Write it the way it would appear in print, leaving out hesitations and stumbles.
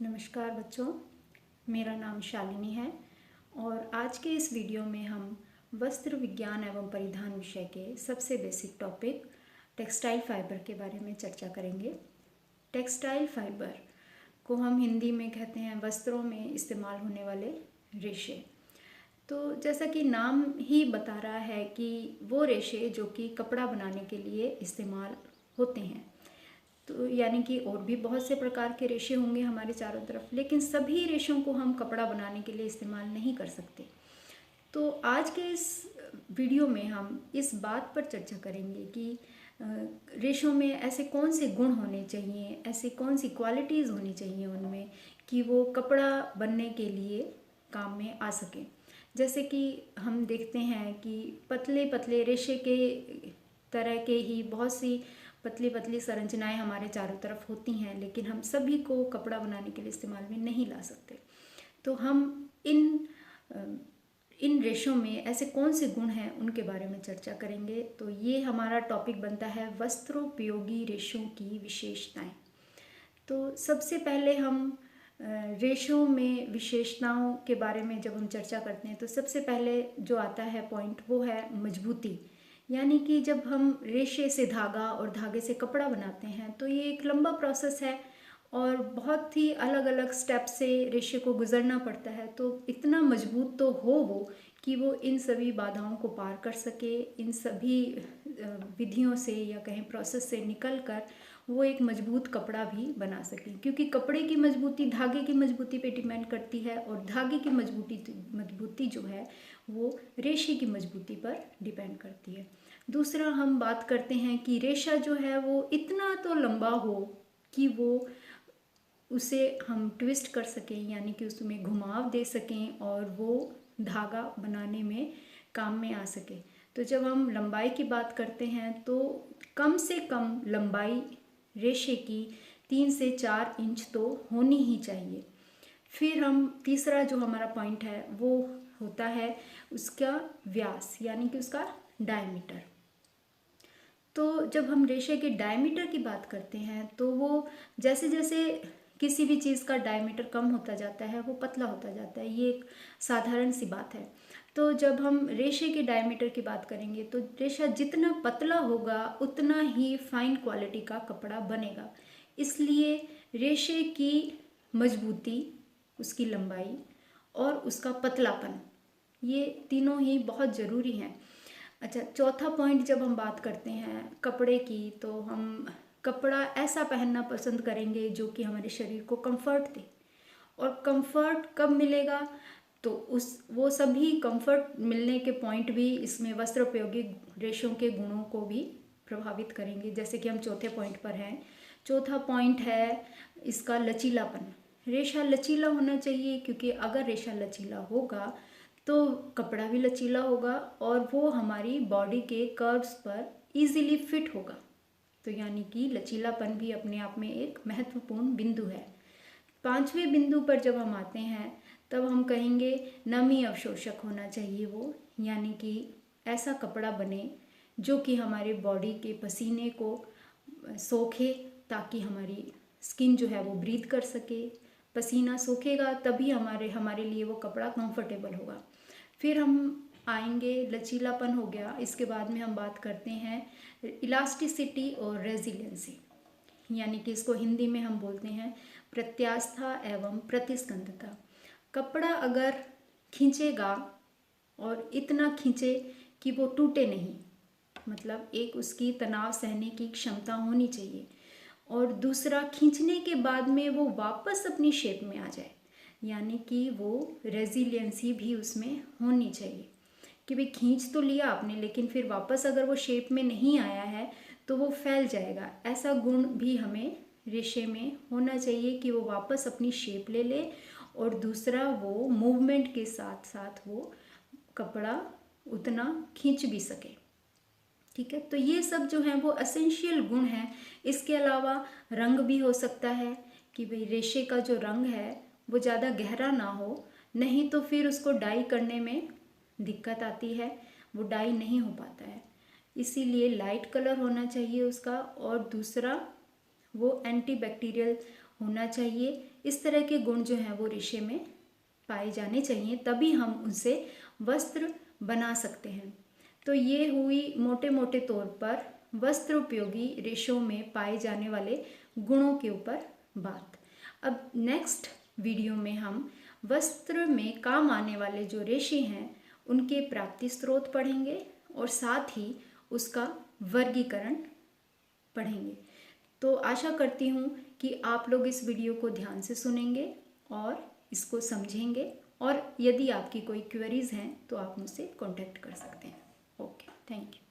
नमस्कार बच्चों, मेरा नाम शालिनी है और आज के इस वीडियो में हम वस्त्र विज्ञान एवं परिधान विषय के सबसे बेसिक टॉपिक टेक्सटाइल फाइबर के बारे में चर्चा करेंगे। टेक्सटाइल फाइबर को हम हिंदी में कहते हैं वस्त्रों में इस्तेमाल होने वाले रेशे। तो जैसा कि नाम ही बता रहा है कि वो रेशे जो कि कपड़ा बनाने के लिए इस्तेमाल होते हैं, तो यानी कि और भी बहुत से प्रकार के रेशे होंगे हमारे चारों तरफ, लेकिन सभी रेशों को हम कपड़ा बनाने के लिए इस्तेमाल नहीं कर सकते। तो आज के इस वीडियो में हम इस बात पर चर्चा करेंगे कि रेशों में ऐसे कौन से गुण होने चाहिए, ऐसे कौन सी क्वालिटीज़ होनी चाहिए उनमें कि वो कपड़ा बनने के लिए काम में आ सके। जैसे कि हम देखते हैं कि पतले पतले रेशे के तरह के ही बहुत सी पतली पतली संरचनाएं हमारे चारों तरफ होती हैं, लेकिन हम सभी को कपड़ा बनाने के लिए इस्तेमाल में नहीं ला सकते। तो हम इन रेशों में ऐसे कौन से गुण हैं उनके बारे में चर्चा करेंगे। तो ये हमारा टॉपिक बनता है वस्त्रोपयोगी रेशों की विशेषताएं। तो सबसे पहले हम रेशों में विशेषताओं के बारे में जब हम चर्चा करते हैं तो सबसे पहले जो आता है पॉइंट वो है मजबूती। यानी कि जब हम रेशे से धागा और धागे से कपड़ा बनाते हैं तो ये एक लंबा प्रोसेस है और बहुत ही अलग अलग स्टेप से रेशे को गुजरना पड़ता है। तो इतना मजबूत तो हो वो कि वो इन सभी बाधाओं को पार कर सके, इन सभी विधियों से या कहीं प्रोसेस से निकल कर वो एक मजबूत कपड़ा भी बना सके, क्योंकि कपड़े की मजबूती धागे की मजबूती पे डिपेंड करती है और धागे की मजबूती जो है वो रेशे की मजबूती पर डिपेंड करती है। दूसरा हम बात करते हैं कि रेशा जो है वो इतना तो लंबा हो कि वो उसे हम ट्विस्ट कर सकें, यानी कि उसमें घुमाव दे सकें और वो धागा बनाने में काम में आ सके। तो जब हम लंबाई की बात करते हैं तो कम से कम लंबाई रेशे की 3 से 4 इंच तो होनी ही चाहिए। फिर हम तीसरा जो हमारा पॉइंट है वो होता है उसका व्यास, यानी कि उसका डायमीटर। तो जब हम रेशे के डायमीटर की बात करते हैं तो वो जैसे जैसे किसी भी चीज़ का डायमीटर कम होता जाता है वो पतला होता जाता है, ये एक साधारण सी बात है। तो जब हम रेशे के डायमीटर की बात करेंगे तो रेशा जितना पतला होगा उतना ही फाइन क्वालिटी का कपड़ा बनेगा। इसलिए रेशे की मजबूती, उसकी लंबाई और उसका पतलापन, ये तीनों ही बहुत ज़रूरी हैं। अच्छा, चौथा पॉइंट जब हम बात करते हैं कपड़े की तो हम कपड़ा ऐसा पहनना पसंद करेंगे जो कि हमारे शरीर को कंफर्ट दे। और कंफर्ट कब मिलेगा तो वो सभी कंफर्ट मिलने के पॉइंट भी इसमें वस्त्रोपयोगी रेशों के गुणों को भी प्रभावित करेंगे। जैसे कि हम चौथे पॉइंट पर हैं। चौथा पॉइंट है इसका लचीलापन। रेशा लचीला होना चाहिए, क्योंकि अगर रेशा लचीला होगा तो कपड़ा भी लचीला होगा और वो हमारी बॉडी के कर्व्स पर इजीली फिट होगा। तो यानी कि लचीलापन भी अपने आप में एक महत्वपूर्ण बिंदु है। पांचवें बिंदु पर जब हम आते हैं तब हम कहेंगे नमी अवशोषक होना चाहिए वो, यानी कि ऐसा कपड़ा बने जो कि हमारे बॉडी के पसीने को सोखे, ताकि हमारी स्किन जो है वो ब्रीथ कर सके। पसीना सोखेगा तभी हमारे लिए वो कपड़ा कंफर्टेबल होगा। फिर हम आएंगे, लचीलापन हो गया, इसके बाद में हम बात करते हैं इलास्टिसिटी और रेजिलियंसी, यानी कि इसको हिंदी में हम बोलते हैं प्रत्यास्था एवं प्रतिस्कंदता। कपड़ा अगर खींचेगा और इतना खींचे कि वो टूटे नहीं, मतलब एक उसकी तनाव सहने की क्षमता होनी चाहिए, और दूसरा खींचने के बाद में वो वापस अपनी शेप में आ जाए, यानी कि वो रेजिलियंसी भी उसमें होनी चाहिए कि भाई खींच तो लिया आपने लेकिन फिर वापस अगर वो शेप में नहीं आया है तो वो फैल जाएगा। ऐसा गुण भी हमें रेशे में होना चाहिए कि वो वापस अपनी शेप ले ले, और दूसरा वो मूवमेंट के साथ साथ वो कपड़ा उतना खींच भी सके। ठीक है, तो ये सब जो है वो एसेंशियल गुण हैं। इसके अलावा रंग भी हो सकता है कि भाई रेशे का जो रंग है वो ज़्यादा गहरा ना हो, नहीं तो फिर उसको डाई करने में दिक्कत आती है, वो डाई नहीं हो पाता है। इसीलिए लाइट कलर होना चाहिए उसका, और दूसरा वो एंटी बैक्टीरियल होना चाहिए। इस तरह के गुण जो हैं वो रेशे में पाए जाने चाहिए, तभी हम उनसे वस्त्र बना सकते हैं। तो ये हुई मोटे मोटे तौर पर वस्त्र उपयोगी रेशों में पाए जाने वाले गुणों के ऊपर बात। अब नेक्स्ट वीडियो में हम वस्त्र में काम आने वाले जो रेशे हैं उनके प्राप्ति स्रोत पढ़ेंगे और साथ ही उसका वर्गीकरण पढ़ेंगे। तो आशा करती हूँ कि आप लोग इस वीडियो को ध्यान से सुनेंगे और इसको समझेंगे, और यदि आपकी कोई क्वेरीज हैं तो आप मुझसे कांटेक्ट कर सकते हैं। Okay, thank you.